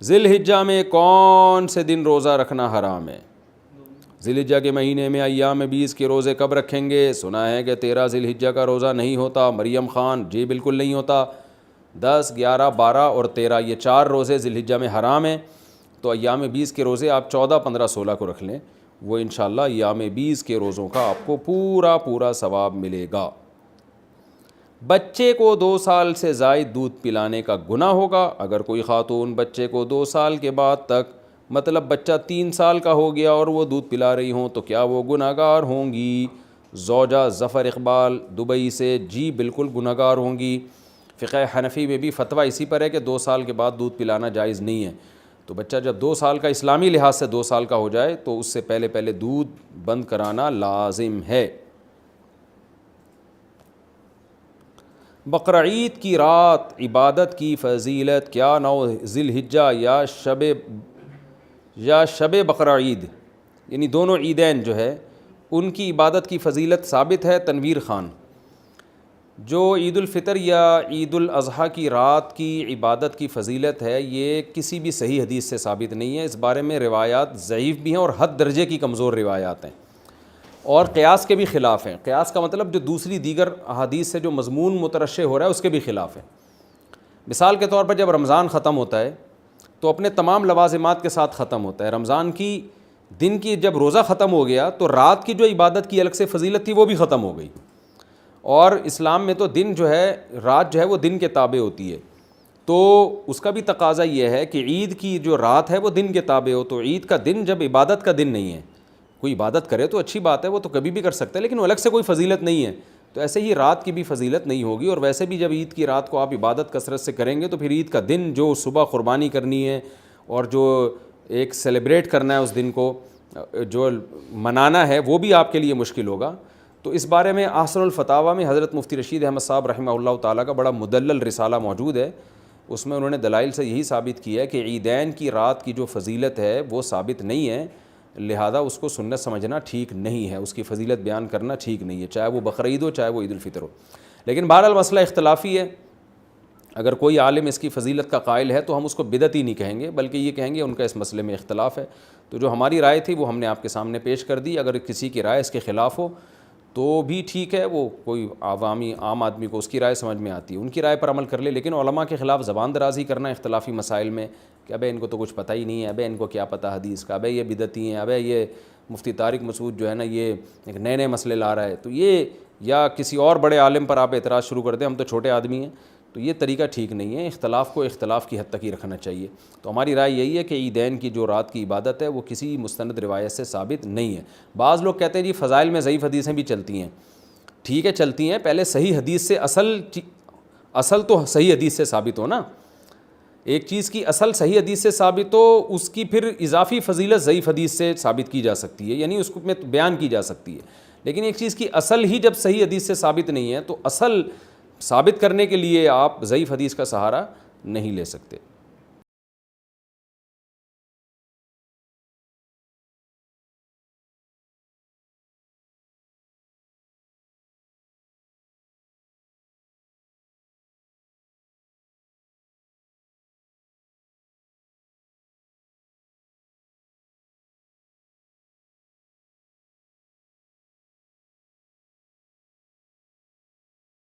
ذی الحجہ میں کون سے دن روزہ رکھنا حرام ہے؟ ذی الحجہ کے مہینے میں ایام 20 کے روزے کب رکھیں گے؟ سنا ہے کہ 13 ذی الحجہ کا روزہ نہیں ہوتا۔ مریم خان: جی بالکل نہیں ہوتا۔ 10، 11، 12 اور 13 یہ 4 روزے ذی الحجہ میں حرام ہیں۔ تو ایام 20 کے روزے آپ 14، 15، 16 کو رکھ لیں، وہ انشاءاللہ ایام 20 کے روزوں کا آپ کو پورا ثواب ملے گا۔ بچے کو 2 سال سے زائد دودھ پلانے کا گناہ ہوگا؟ اگر کوئی خاتون بچے کو 2 سال کے بعد تک، مطلب بچہ 3 سال کا ہو گیا اور وہ دودھ پلا رہی ہوں، تو کیا وہ گناہ گار ہوں گی؟ زوجہ ظفر اقبال دبئی سے: جی بالکل گناہ گار ہوں گی۔ فقہ حنفی میں بھی فتویٰ اسی پر ہے کہ 2 سال کے بعد دودھ پلانا جائز نہیں ہے۔ تو بچہ جب 2 سال کا، اسلامی لحاظ سے 2 سال کا ہو جائے تو اس سے پہلے دودھ بند کرانا لازم ہے۔ بقرعید کی رات عبادت کی فضیلت کیا 9 ذی الحجہ یا شب بقرعید، یعنی دونوں عیدین جو ہے ان کی عبادت کی فضیلت ثابت ہے؟ تنویر خان: جو عید الفطر یا عید الاضحیٰ کی رات کی عبادت کی فضیلت ہے، یہ کسی بھی صحیح حدیث سے ثابت نہیں ہے۔ اس بارے میں روایات ضعیف بھی ہیں اور حد درجے کی کمزور روایات ہیں، اور قیاس کے بھی خلاف ہیں۔ قیاس کا مطلب جو دوسری دیگر احادیث سے جو مضمون مترشح ہو رہا ہے اس کے بھی خلاف ہے۔ مثال کے طور پر جب رمضان ختم ہوتا ہے تو اپنے تمام لوازمات کے ساتھ ختم ہوتا ہے۔ رمضان کی دن کی جب روزہ ختم ہو گیا تو رات کی جو عبادت کی الگ سے فضیلت تھی وہ بھی ختم ہو گئی۔ اور اسلام میں تو دن جو ہے، رات جو ہے وہ دن کے تابع ہوتی ہے، تو اس کا بھی تقاضا یہ ہے کہ عید کی جو رات ہے وہ دن کے تابع ہو۔ تو عید کا دن جب عبادت کا دن نہیں ہے، کوئی عبادت کرے تو اچھی بات ہے، وہ تو کبھی بھی کر سکتا ہے، لیکن وہ الگ سے کوئی فضیلت نہیں ہے، تو ایسے ہی رات کی بھی فضیلت نہیں ہوگی۔ اور ویسے بھی جب عید کی رات کو آپ عبادت کثرت سے کریں گے تو پھر عید کا دن جو صبح قربانی کرنی ہے اور جو ایک سیلیبریٹ کرنا ہے اس دن کو، جو منانا ہے، وہ بھی آپ کے لیے مشکل ہوگا۔ تو اس بارے میں احسن الفتاویٰ میں حضرت مفتی رشید احمد صاحب رحمہ اللہ تعالیٰ کا بڑا مدلل رسالہ موجود ہے، اس میں انہوں نے دلائل سے یہی ثابت کیا ہے کہ عیدین کی رات کی جو فضیلت ہے وہ ثابت نہیں ہے، لہذا اس کو سنت سمجھنا ٹھیک نہیں ہے، اس کی فضیلت بیان کرنا ٹھیک نہیں ہے، چاہے وہ بقرعید ہو چاہے وہ عید الفطر ہو۔ لیکن بہرحال مسئلہ اختلافی ہے، اگر کوئی عالم اس کی فضیلت کا قائل ہے تو ہم اس کو بدعتی نہیں کہیں گے، بلکہ یہ کہیں گے ان کا اس مسئلے میں اختلاف ہے۔ تو جو ہماری رائے تھی وہ ہم نے آپ کے سامنے پیش کر دی، اگر کسی کی رائے اس کے خلاف ہو تو بھی ٹھیک ہے، وہ کوئی عام آدمی کو اس کی رائے سمجھ میں آتی ہے، ان کی رائے پر عمل کر لے، لیکن علماء کے خلاف زبان درازی کرنا اختلافی مسائل میں کہ ابے ان کو تو کچھ پتہ ہی نہیں ہے، ابے ان کو کیا پتہ حدیث کا، ابے یہ بدعتی ہیں، ابے یہ مفتی طارق مسعود جو ہے نا یہ ایک نئے مسئلے لا رہا ہے، تو یہ یا کسی اور بڑے عالم پر آپ اعتراض شروع کر دیں، ہم تو چھوٹے آدمی ہیں، تو یہ طریقہ ٹھیک نہیں ہے۔ اختلاف کو اختلاف کی حد تک ہی رکھنا چاہیے۔ تو ہماری رائے یہی ہے کہ عیدین کی جو رات کی عبادت ہے وہ کسی مستند روایت سے ثابت نہیں ہے۔ بعض لوگ کہتے ہیں جی فضائل میں ضعیف حدیثیں بھی چلتی ہیں، ٹھیک ہے چلتی ہیں، پہلے صحیح حدیث سے اصل تو صحیح حدیث سے ثابت ہو نا، ایک چیز کی اصل صحیح حدیث سے ثابت ہو، اس کی پھر اضافی فضیلت ضعیف حدیث سے ثابت کی جا سکتی ہے، یعنی اس میں بیان کی جا سکتی ہے، لیکن ایک چیز کی اصل ہی جب صحیح حدیث سے ثابت نہیں ہے تو اصل ثابت کرنے کے لیے آپ ضعیف حدیث کا سہارا نہیں لے سکتے۔